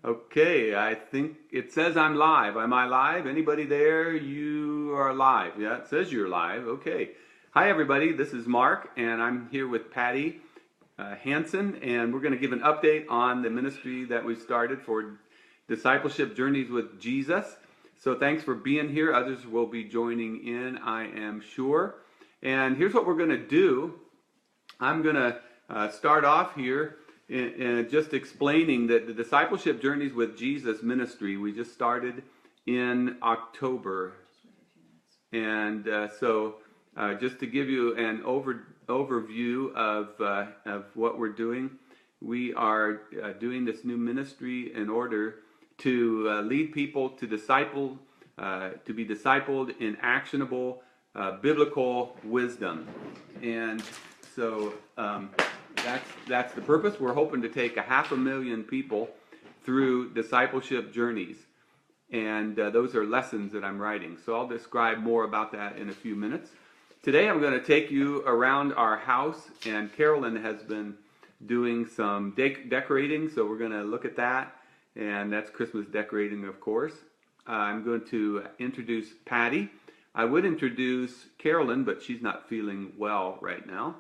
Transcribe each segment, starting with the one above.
Okay, I think it says I'm live. Am I live? Anybody there? You are live. Yeah, it says you're live. Okay. Hi, everybody. This is Mark, and I'm here with Patty Hansen, and we're going to give an update on the ministry that we started for Discipleship Journeys with Jesus. So thanks for being here. Others will be joining in, I am sure. And here's what we're going to do. I'm going to start off here in just explaining that the Discipleship Journeys with Jesus ministry, we just started in October. And so just to give you an overview of what we're doing, we are doing this new ministry in order to lead people to be discipled in actionable biblical wisdom. And so that's the purpose. We're hoping to take 500,000 people through Discipleship Journeys. And those are lessons that I'm writing. So I'll describe more about that in a few minutes. Today I'm going to take you around our house, and Carolyn has been doing some decorating, so we're going to look at that. And that's Christmas decorating, of course. I'm going to introduce Patty. I would introduce Carolyn, but she's not feeling well right now.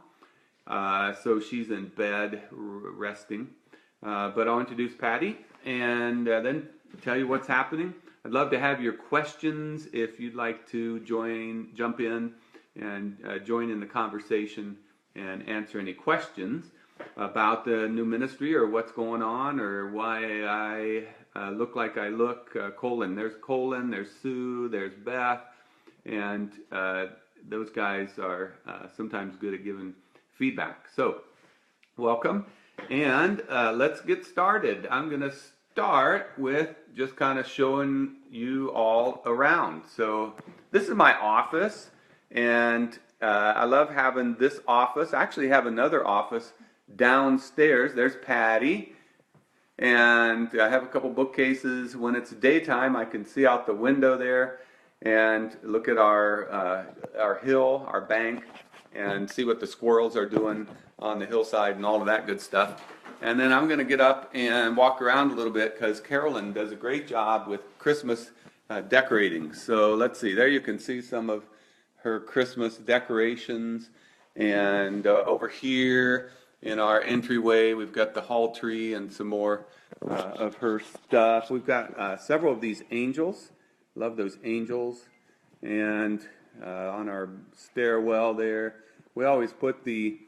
So she's in bed resting. But I'll introduce Patty and then tell you what's happening. I'd love to have your questions if you'd like to jump in and join in the conversation and answer any questions about the new ministry or what's going on or why I look like I look. Colin, there's Sue, there's Beth, and those guys are sometimes good at giving feedback. So, welcome, and let's get started. I'm going to start with just kind of showing you all around. So, this is my office, and I love having this office. I actually have another office downstairs. There's Patty, and I have a couple bookcases. When it's daytime, I can see out the window there and look at our hill, our bank, and see what the squirrels are doing on the hillside and all of that good stuff. And then I'm going to get up and walk around a little bit because Carolyn does a great job with Christmas decorating. So let's see, there you can see some of her Christmas decorations. And over here in our entryway, we've got the hall tree and some more of her stuff. We've got several of these angels. Love those angels. And on our stairwell there, we always put the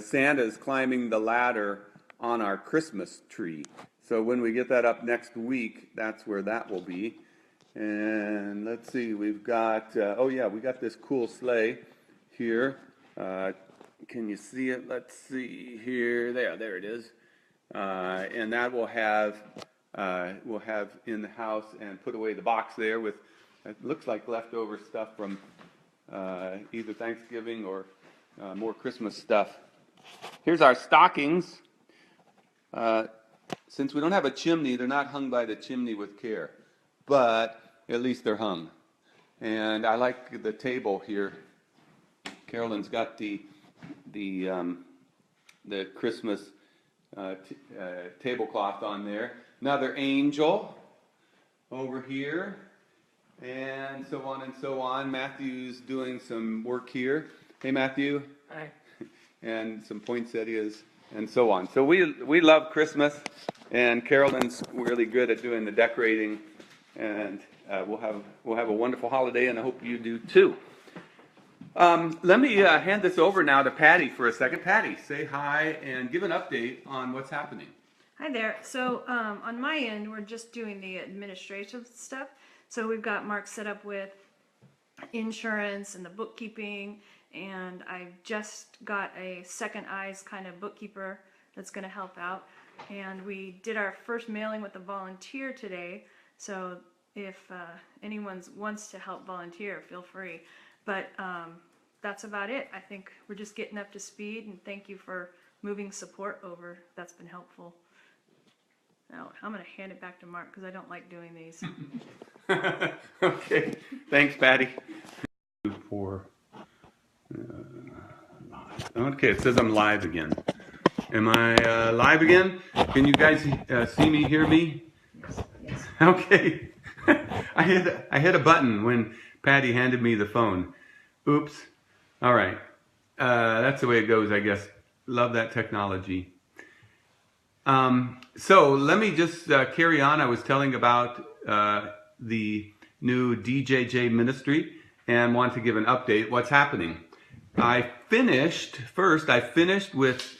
Santa's climbing the ladder on our Christmas tree. So when we get that up next week, that's where that will be. And let's see, we've got, we got this cool sleigh here. Can you see it? Let's see here. There it is. And that we'll have in the house and put away the box there with, it looks like leftover stuff from either Thanksgiving or more Christmas stuff. Here's our stockings. Since we don't have a chimney, they're not hung by the chimney with care, but at least they're hung. And I like the table here. Carolyn's got the Christmas tablecloth on there. Another angel over here, and so on and so on. Matthew's doing some work here. Hey, Matthew. Hi. And some poinsettias and so on. So we love Christmas, and Carolyn's really good at doing the decorating, and we'll have a wonderful holiday, and I hope you do too. Let me hand this over now to Patty for a second. Patty, say hi and give an update on what's happening. Hi there. So on my end, we're just doing the administrative stuff. So we've got Mark set up with insurance and the bookkeeping, and I've just got a second eyes kind of bookkeeper that's going to help out. And we did our first mailing with a volunteer today. So if anyone wants to help volunteer, feel free. But that's about it. I think we're just getting up to speed, and thank you for moving support over. That's been helpful. Now, I'm going to hand it back to Mark because I don't like doing these. Okay. Thanks, Patty. Okay, it says I'm live again. Am I live again? Can you guys see me, hear me? Okay. I hit a button when Patty handed me the phone. Oops. All right. That's the way it goes, I guess. Love that technology. So let me just carry on. I was telling about the new DJJ ministry and want to give an update. What's happening? I finished with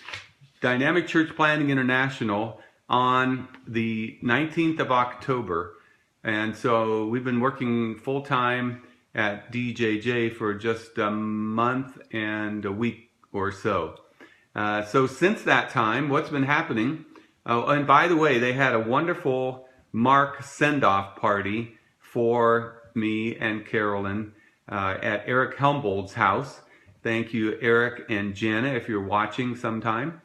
Dynamic Church Planning International on the 19th of October. And so we've been working full time at DJJ for just a month and a week or so. So since that time, what's been happening? Oh, and by the way, they had a wonderful Mark send-off party for me and Carolyn at Eric Humboldt's house. Thank you, Eric and Jana, if you're watching sometime.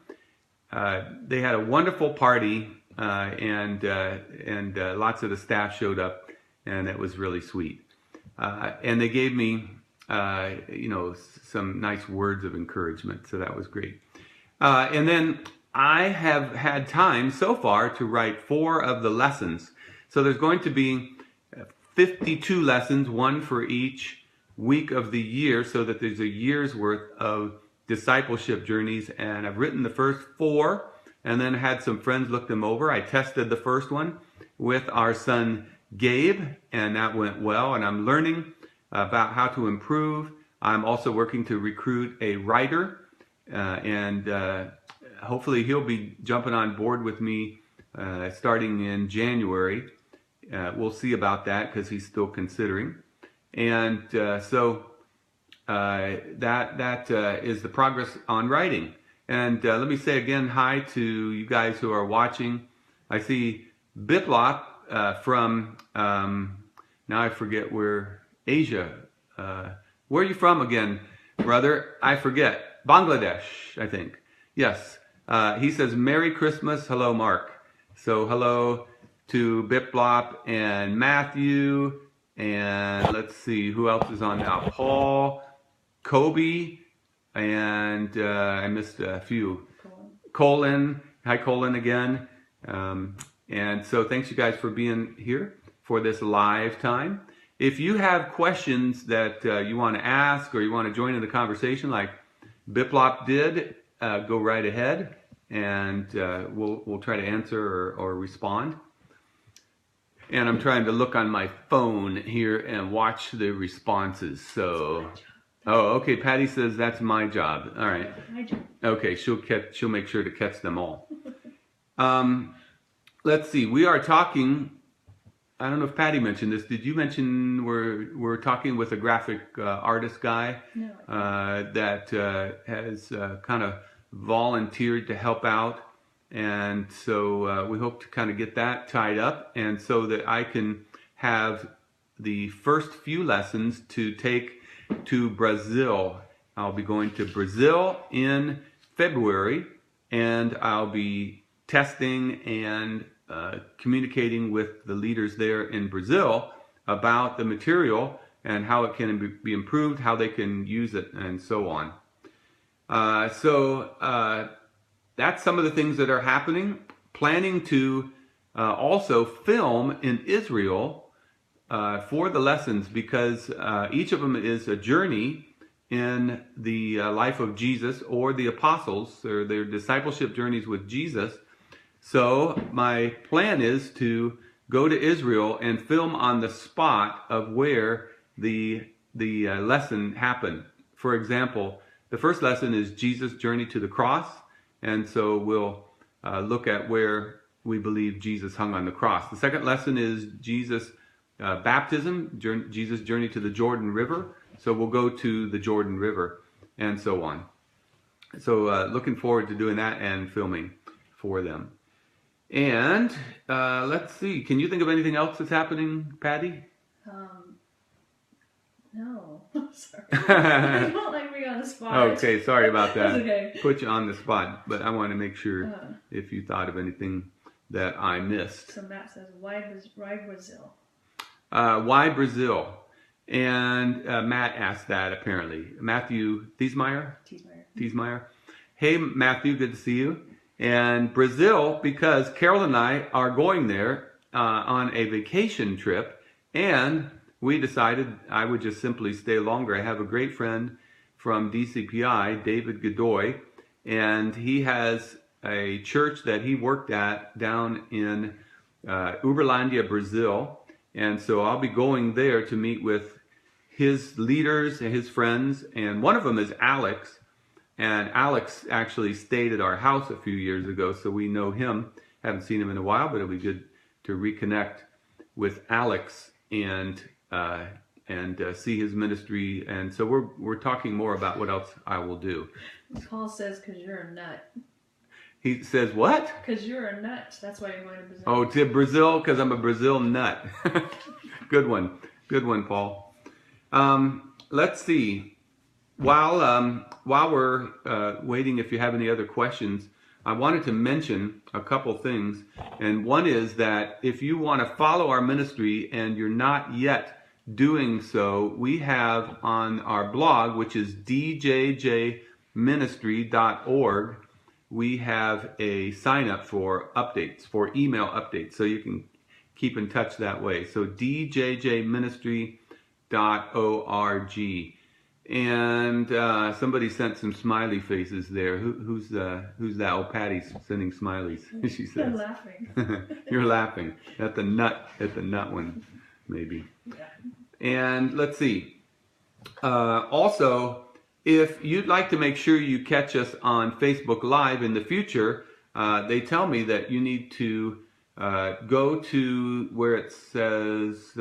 They had a wonderful party, and lots of the staff showed up, and it was really sweet. And they gave me, some nice words of encouragement, so that was great. And then I have had time so far to write 4 of the lessons. So there's going to be 52 lessons, one for each week of the year, so that there's a year's worth of discipleship journeys. And I've written the first 4 and then had some friends look them over. I tested the first one with our son Gabe, and that went well. And I'm learning about how to improve. I'm also working to recruit a writer, and hopefully he'll be jumping on board with me starting in January. We'll see about that because he's still considering. And so that is the progress on writing. And let me say again hi to you guys who are watching. I see Biplop from, now I forget where, Asia. Where are you from again, brother? I forget. Bangladesh, I think. Yes. He says, Merry Christmas. Hello, Mark. So hello to Biplop and Matthew. And let's see, who else is on now? Paul, Kobe, and I missed a few. Colin. Hi, Colin, again. And so thanks, you guys, for being here for this live time. If you have questions that you want to ask or you want to join in the conversation like Biplop did, go right ahead, and we'll try to answer or respond. And I'm trying to look on my phone here and watch the responses. So, okay. Patty says that's my job. All right. My job. Okay, she'll make sure to catch them all. Let's see. We are talking. I don't know if Patty mentioned this. Did you mention we're talking with a graphic artist guy? No. That has kind of volunteered to help out, and so we hope to kind of get that tied up, and so that I can have the first few lessons to take to Brazil. I'll be going to Brazil in February, and I'll be testing and communicating with the leaders there in Brazil about the material and how it can be improved, how they can use it, and so on. So that's some of the things that are happening. Planning to also film in Israel for the lessons, because each of them is a journey in the life of Jesus or the apostles, or their discipleship journeys with Jesus. So my plan is to go to Israel and film on the spot of where the lesson happened. For example, the first lesson is Jesus' journey to the cross, and so we'll look at where we believe Jesus hung on the cross. The second lesson is Jesus' baptism, Jesus' journey to the Jordan River, so we'll go to the Jordan River, and so on. So looking forward to doing that and filming for them. And let's see, can you think of anything else that's happening, Patty? No. Sorry. I don't like being on the spot. Okay, sorry about that. That's okay. Put you on the spot, but I want to make sure if you thought of anything that I missed. So Matt says, why Brazil? Why Brazil? And Matt asked that, apparently. Matthew Thiesmeyer? Thiesmeyer. Hey, Matthew, good to see you. And Brazil, because Carol and I are going there on a vacation trip, and we decided I would just simply stay longer. I have a great friend from DCPI, David Godoy, and he has a church that he worked at down in Uberlândia, Brazil. And so I'll be going there to meet with his leaders and his friends. And one of them is Alex. And Alex actually stayed at our house a few years ago, so we know him. Haven't seen him in a while, but it'll be good to reconnect with Alex and see his ministry. And so we're talking more about what else I will do. Paul says, "Because you're a nut." He says what? Because you're a nut. That's why you're going to Brazil. Oh, to Brazil, because I'm a Brazil nut. Good one, Paul. Let's see. While we're waiting, if you have any other questions, I wanted to mention a couple things. And one is that if you want to follow our ministry and you're not yet doing so, we have on our blog, which is djjministry.org, we have a sign up for updates, for email updates, so you can keep in touch that way. So djjministry.org. And somebody sent some smiley faces there. Who's that? Oh, Patty's sending smileys. She says. I'm laughing. You're laughing at the nut one, maybe. Yeah. And let's see. Also, if you'd like to make sure you catch us on Facebook Live in the future, they tell me that you need to go to where it says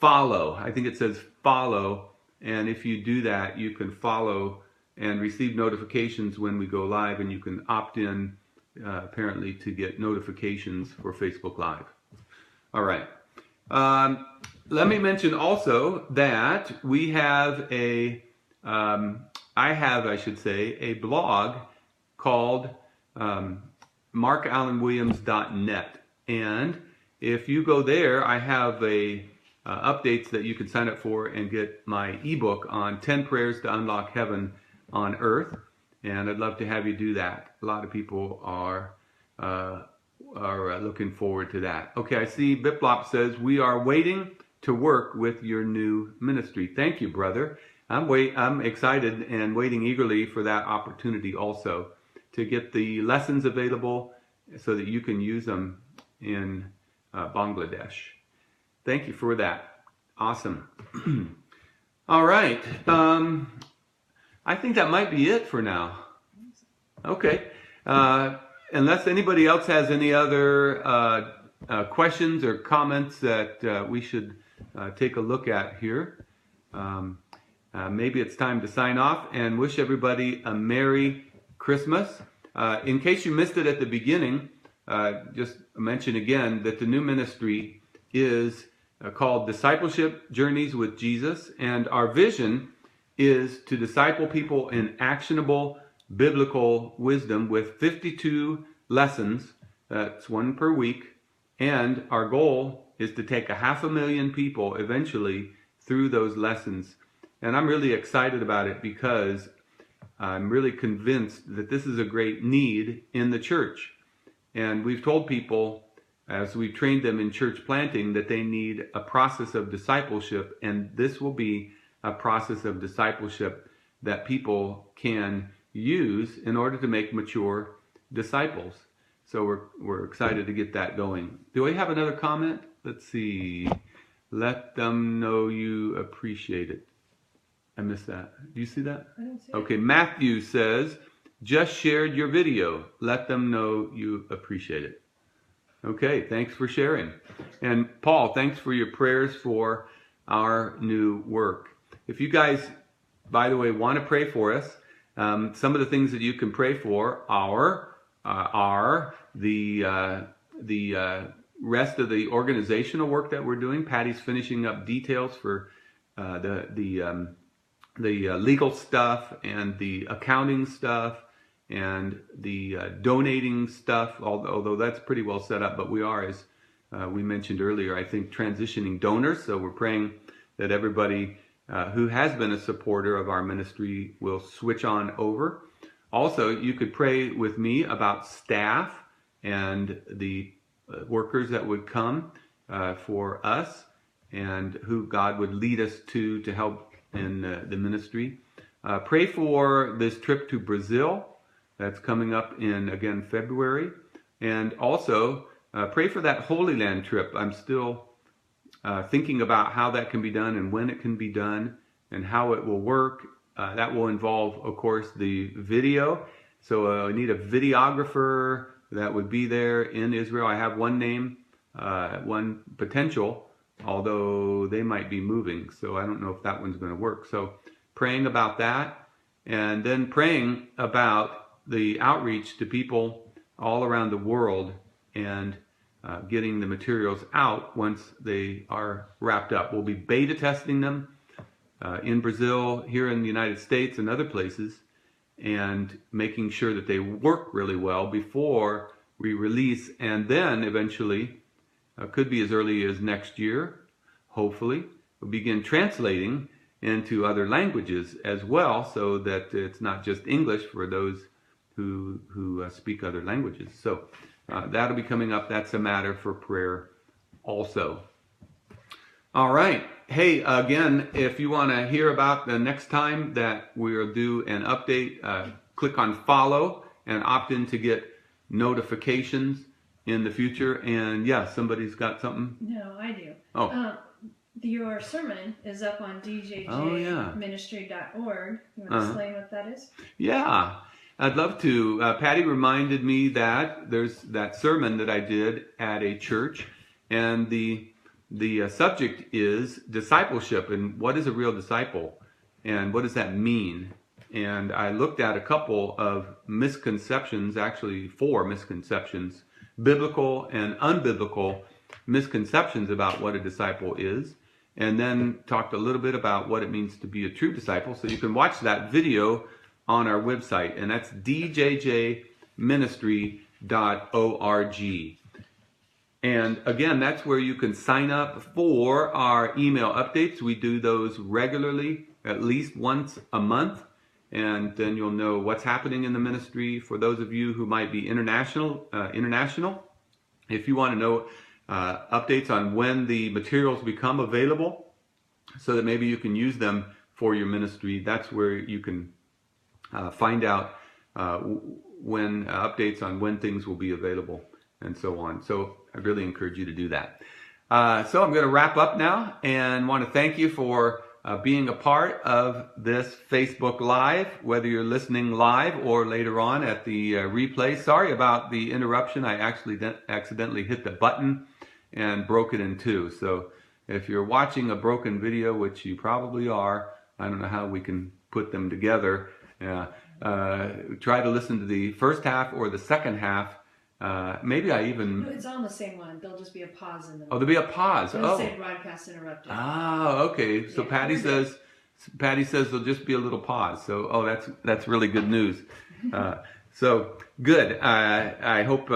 follow. I think it says follow. And if you do that, you can follow and receive notifications when we go live, and you can opt in apparently to get notifications for Facebook Live. All right. Let me mention also that we have a a blog called markallenwilliams.net. And if you go there, I have updates that you can sign up for and get my ebook on 10 Prayers to Unlock Heaven on Earth. And I'd love to have you do that. A lot of people are looking forward to that. Okay, I see Biplop says, "We are waiting to work with your new ministry." Thank you, brother. I'm excited and waiting eagerly for that opportunity also to get the lessons available so that you can use them in Bangladesh. Thank you for that. Awesome. All right. I think that might be it for now. Okay. Unless anybody else has any other questions or comments that we should take a look at here. Maybe it's time to sign off and wish everybody a Merry Christmas. In case you missed it at the beginning, just mention again that the new ministry is called Discipleship Journeys with Jesus, and our vision is to disciple people in actionable biblical wisdom with 52 lessons. That's one per week, and our goal is to take 500,000 people eventually through those lessons. And I'm really excited about it because I'm really convinced that this is a great need in the church. And we've told people, as we've trained them in church planting, that they need a process of discipleship, and this will be a process of discipleship that people can use in order to make mature disciples. So we're excited to get that going. Do we have another comment? Let's see. Let them know you appreciate it. I missed that. Do you see that? I don't see it. Okay, Matthew says, "Just shared your video. Let them know you appreciate it." Okay, thanks for sharing. And Paul, thanks for your prayers for our new work. If you guys, by the way, want to pray for us, some of the things that you can pray for are the rest of the organizational work that we're doing. Patty's finishing up details for the legal stuff and the accounting stuff and the donating stuff, although that's pretty well set up. But we are, as we mentioned earlier, I think transitioning donors. So we're praying that everybody who has been a supporter of our ministry will switch on over. Also, you could pray with me about staff and the workers that would come for us, and who God would lead us to help in the ministry. Pray for this trip to Brazil that's coming up in, again, February. And also pray for that Holy Land trip. I'm still thinking about how that can be done and when it can be done and how it will work. That will involve, of course, the video. So I need a videographer that would be there in Israel. I have one name, one potential, although they might be moving. So I don't know if that one's going to work. So praying about that, and then praying about the outreach to people all around the world, and getting the materials out once they are wrapped up. We'll be beta testing them in Brazil, here in the United States, and other places, and making sure that they work really well before we release. And then eventually, could be as early as next year, hopefully, we'll begin translating into other languages as well, so that it's not just English for those who speak other languages. So that'll be coming up. That's a matter for prayer also. All right. Hey, again, if you want to hear about the next time that we'll do an update, click on follow and opt in to get notifications in the future. And yeah, somebody's got something? No, I do. Oh. Your sermon is up on djjministry.org. You want to explain what that is? Yeah, I'd love to. Patty reminded me that there's that sermon that I did at a church, and the subject is discipleship, and what is a real disciple, and what does that mean? And I looked at a couple of misconceptions, actually 4 misconceptions, biblical and unbiblical misconceptions about what a disciple is, and then talked a little bit about what it means to be a true disciple. So you can watch that video on our website, and that's djjministry.org. And again, that's where you can sign up for our email updates. We do those regularly, at least once a month, and then you'll know what's happening in the ministry. For those of you who might be international, if you want to know updates on when the materials become available, so that maybe you can use them for your ministry, that's where you can find out when updates on when things will be available and so on. So I really encourage you to do that. So I'm going to wrap up now, and want to thank you for being a part of this Facebook Live, whether you're listening live or later on at the replay. Sorry about the interruption. I actually accidentally hit the button and broke it in 2. So if you're watching a broken video, which you probably are, I don't know how we can put them together. Try to listen to the first half or the second half. Maybe I even... No, it's all on the same one. There'll just be a pause in the... Oh, there'll be a pause. It'll say broadcast interrupted. Ah, okay. So yeah, Patty says there'll just be a little pause. So, that's really good news. So good. I hope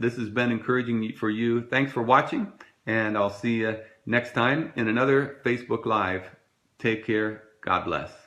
this has been encouraging for you. Thanks for watching, and I'll see you next time in another Facebook Live. Take care. God bless.